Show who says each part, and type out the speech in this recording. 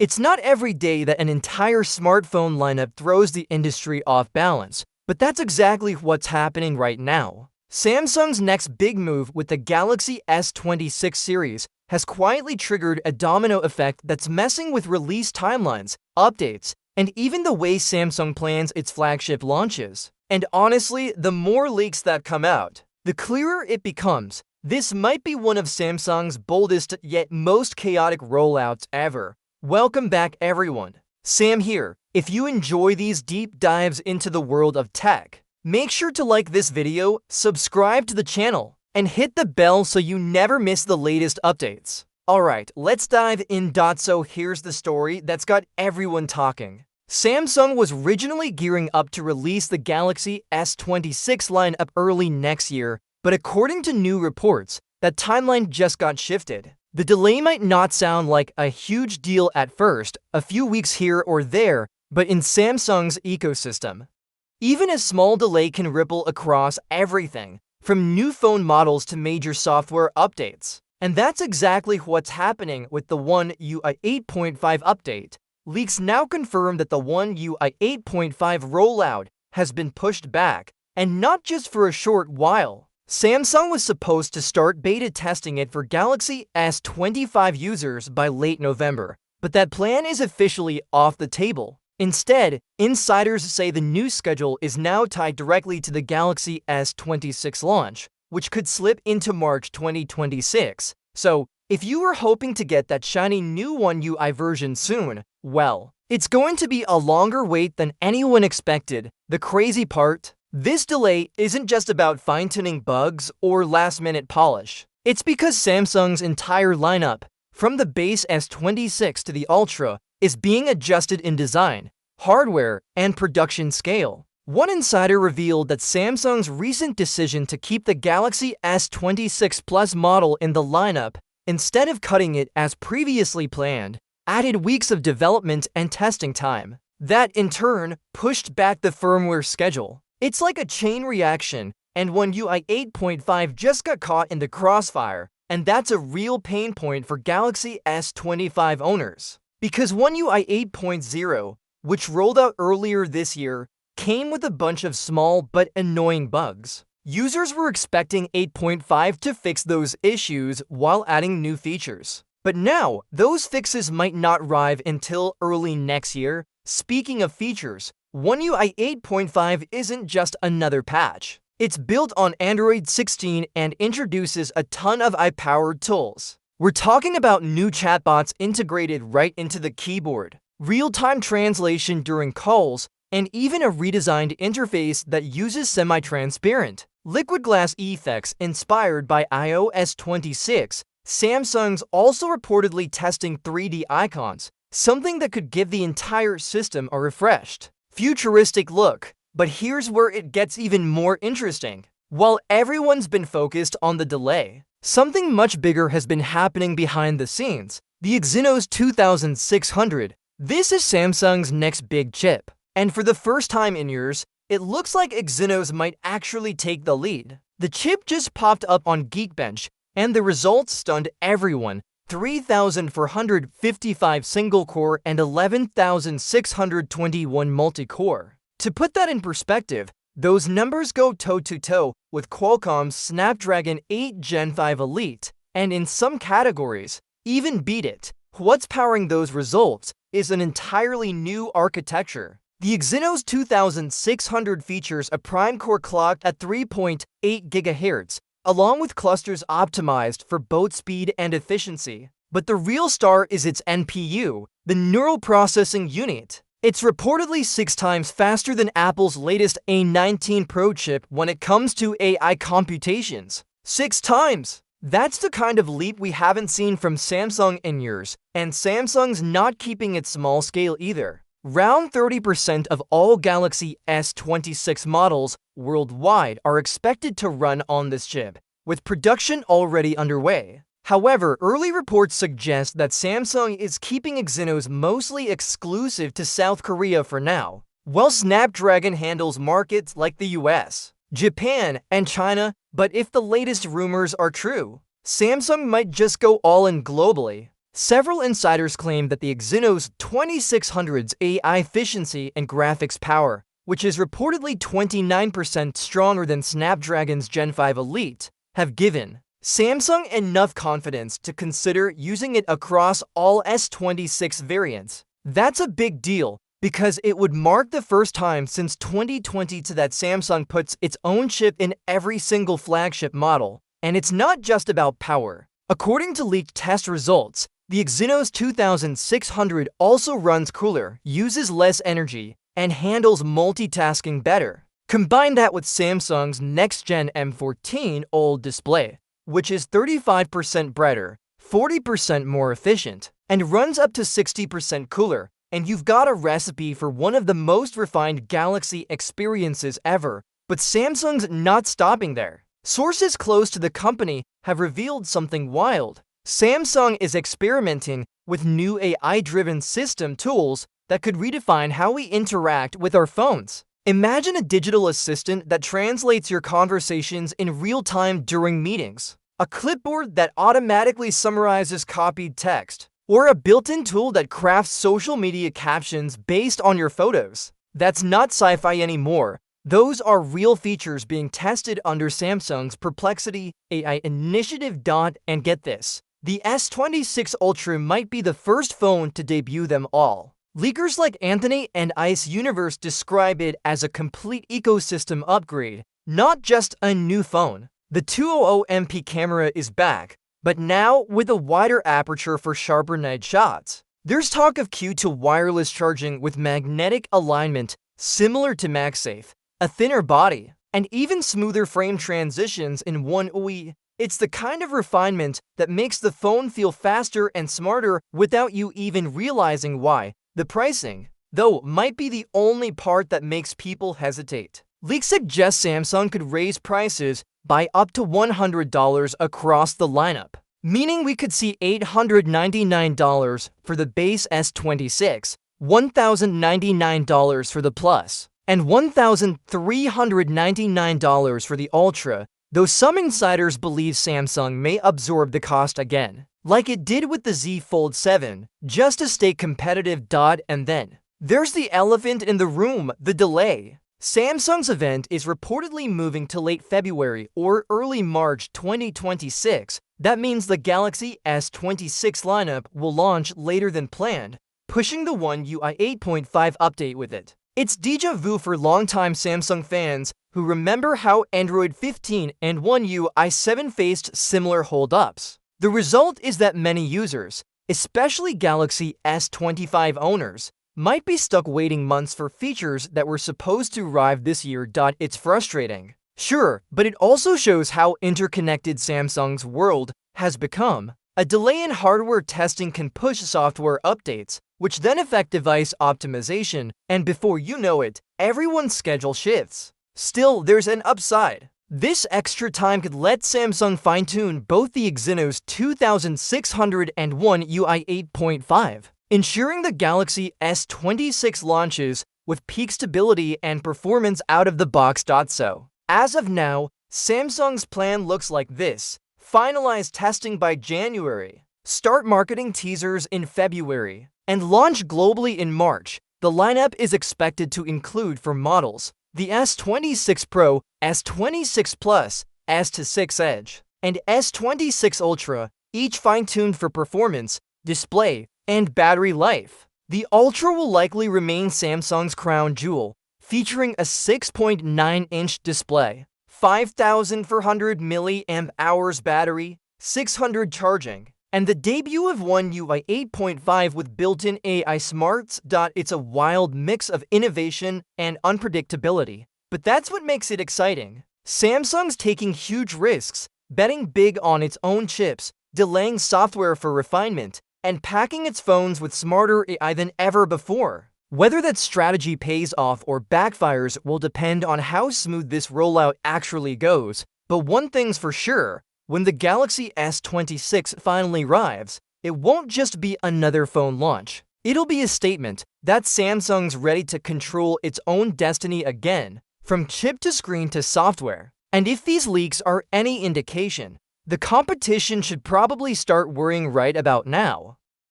Speaker 1: It's not every day that an entire smartphone lineup throws the industry off balance, but that's exactly what's happening right now. Samsung's next big move with the Galaxy S26 series has quietly triggered a domino effect that's messing with release timelines, updates, and even the way Samsung plans its flagship launches. And honestly, the more leaks that come out, the clearer it becomes. This might be one of Samsung's boldest yet most chaotic rollouts ever. Welcome back, everyone. Sam here. If you enjoy these deep dives into the world of tech, make sure to like this video, subscribe to the channel, and hit the bell so you never miss the latest updates. Alright, let's dive in. So here's the story that's got everyone talking. Samsung was originally gearing up to release the Galaxy S26 lineup early next year, but according to new reports, that timeline just got shifted. The delay might not sound like a huge deal at first, a few weeks here or there, but in Samsung's ecosystem, even a small delay can ripple across everything, from new phone models to major software updates. And that's exactly what's happening with the One UI 8.5 update. Leaks now confirm that the One UI 8.5 rollout has been pushed back, and not just for a short while. Samsung was supposed to start beta testing it for Galaxy S25 users by late November, but that plan is officially off the table. Instead, insiders say the new schedule is now tied directly to the Galaxy S26 launch, which could slip into March 2026. So, if you were hoping to get that shiny new One UI version soon, well, it's going to be a longer wait than anyone expected. The crazy part? This delay isn't just about fine-tuning bugs or last-minute polish. It's because Samsung's entire lineup, from the base S26 to the Ultra, is being adjusted in design, hardware, and production scale. One insider revealed that Samsung's recent decision to keep the Galaxy S26 Plus model in the lineup, instead of cutting it as previously planned, added weeks of development and testing time. That, in turn, pushed back the firmware schedule. It's like a chain reaction, and One UI 8.5 just got caught in the crossfire, and that's a real pain point for Galaxy S25 owners. Because One UI 8.0, which rolled out earlier this year, came with a bunch of small but annoying bugs. Users were expecting 8.5 to fix those issues while adding new features. But now, those fixes might not arrive until early next year. Speaking of features, One UI 8.5 isn't just another patch. It's built on Android 16 and introduces a ton of AI-powered tools. We're talking about new chatbots integrated right into the keyboard, real-time translation during calls, and even a redesigned interface that uses semi-transparent, liquid glass effects inspired by iOS 26. Samsung's also reportedly testing 3D icons, something that could give the entire system a refreshed, futuristic look. But here's where it gets even more interesting. While everyone's been focused on the delay, something much bigger has been happening behind the scenes. The Exynos 2600. This is Samsung's next big chip. And for the first time in years, it looks like Exynos might actually take the lead. The chip just popped up on Geekbench, and the results stunned everyone. 3,455 single-core and 11,621 multi-core. To put that in perspective, those numbers go toe-to-toe with Qualcomm's Snapdragon 8 Gen 5 Elite, and in some categories, even beat it. What's powering those results is an entirely new architecture. The Exynos 2600 features a prime-core clock at 3.8 GHz, along with clusters optimized for both speed and efficiency. But the real star is its NPU, the Neural Processing Unit. It's reportedly 6 times faster than Apple's latest A19 Pro chip when it comes to AI computations. 6 times! That's the kind of leap we haven't seen from Samsung in years, and Samsung's not keeping it small scale either. Around 30% of all Galaxy S26 models worldwide are expected to run on this chip, with production already underway. However, early reports suggest that Samsung is keeping Exynos mostly exclusive to South Korea for now, while Snapdragon handles markets like the US, Japan, and China. But if the latest rumors are true, Samsung might just go all in globally. Several insiders claim that the Exynos 2600's AI efficiency and graphics power, which is reportedly 29% stronger than Snapdragon's Gen 5 Elite, have given Samsung enough confidence to consider using it across all S26 variants. That's a big deal because it would mark the first time since 2020 that Samsung puts its own chip in every single flagship model. And it's not just about power. According to leaked test results, the Exynos 2600 also runs cooler, uses less energy, and handles multitasking better. Combine that with Samsung's next-gen M14 OLED display, which is 35% brighter, 40% more efficient, and runs up to 60% cooler, and you've got a recipe for one of the most refined Galaxy experiences ever. But Samsung's not stopping there. Sources close to the company have revealed something wild. Samsung is experimenting with new AI-driven system tools that could redefine how we interact with our phones. Imagine a digital assistant that translates your conversations in real time during meetings, a clipboard that automatically summarizes copied text, or a built-in tool that crafts social media captions based on your photos. That's not sci-fi anymore. Those are real features being tested under Samsung's Perplexity AI initiative. And get this, the S26 Ultra might be the first phone to debut them all. Leakers like Anthony and Ice Universe describe it as a complete ecosystem upgrade, not just a new phone. The 200MP camera is back, but now with a wider aperture for sharper night shots. There's talk of Q2 wireless charging with magnetic alignment similar to MagSafe, a thinner body, and even smoother frame transitions in One UI. It's the kind of refinement that makes the phone feel faster and smarter without you even realizing why. The pricing, though, might be the only part that makes people hesitate. Leaks suggest Samsung could raise prices by up to $100 across the lineup, meaning we could see $899 for the base S26, $1,099 for the Plus, and $1,399 for the Ultra, though some insiders believe Samsung may absorb the cost again, like it did with the Z Fold 7, just to stay competitive. And then there's the elephant in the room, the delay. Samsung's event is reportedly moving to late February or early March 2026. That means the Galaxy S26 lineup will launch later than planned, pushing the One UI 8.5 update with it. It's déjà vu for longtime Samsung fans who remember how Android 15 and One UI 7 faced similar holdups. The result is that many users, especially Galaxy S25 owners, might be stuck waiting months for features that were supposed to arrive this year. It's frustrating. Sure, but it also shows how interconnected Samsung's world has become. A delay in hardware testing can push software updates, which then affect device optimization, and before you know it, everyone's schedule shifts. Still, there's an upside. This extra time could let Samsung fine-tune both the Exynos 2600 and One UI 8.5, ensuring the Galaxy S26 launches with peak stability and performance out of the box. So, as of now, Samsung's plan looks like this: finalize testing by January, start marketing teasers in February, and launch globally in March. The lineup is expected to include for models the S26 Pro, S26 Plus, S26 Edge, and S26 Ultra, each fine-tuned for performance, display, and battery life. The Ultra will likely remain Samsung's crown jewel, featuring a 6.9-inch display, 5,400 mAh battery, 600 charging, and the debut of One UI 8.5 with built-in AI smarts. It's a wild mix of innovation and unpredictability, but that's what makes it exciting. Samsung's taking huge risks, betting big on its own chips, delaying software for refinement, and packing its phones with smarter AI than ever before. Whether that strategy pays off or backfires will depend on how smooth this rollout actually goes, but one thing's for sure: when the Galaxy S26 finally arrives, it won't just be another phone launch. It'll be a statement that Samsung's ready to control its own destiny again, from chip to screen to software. And if these leaks are any indication, the competition should probably start worrying right about now.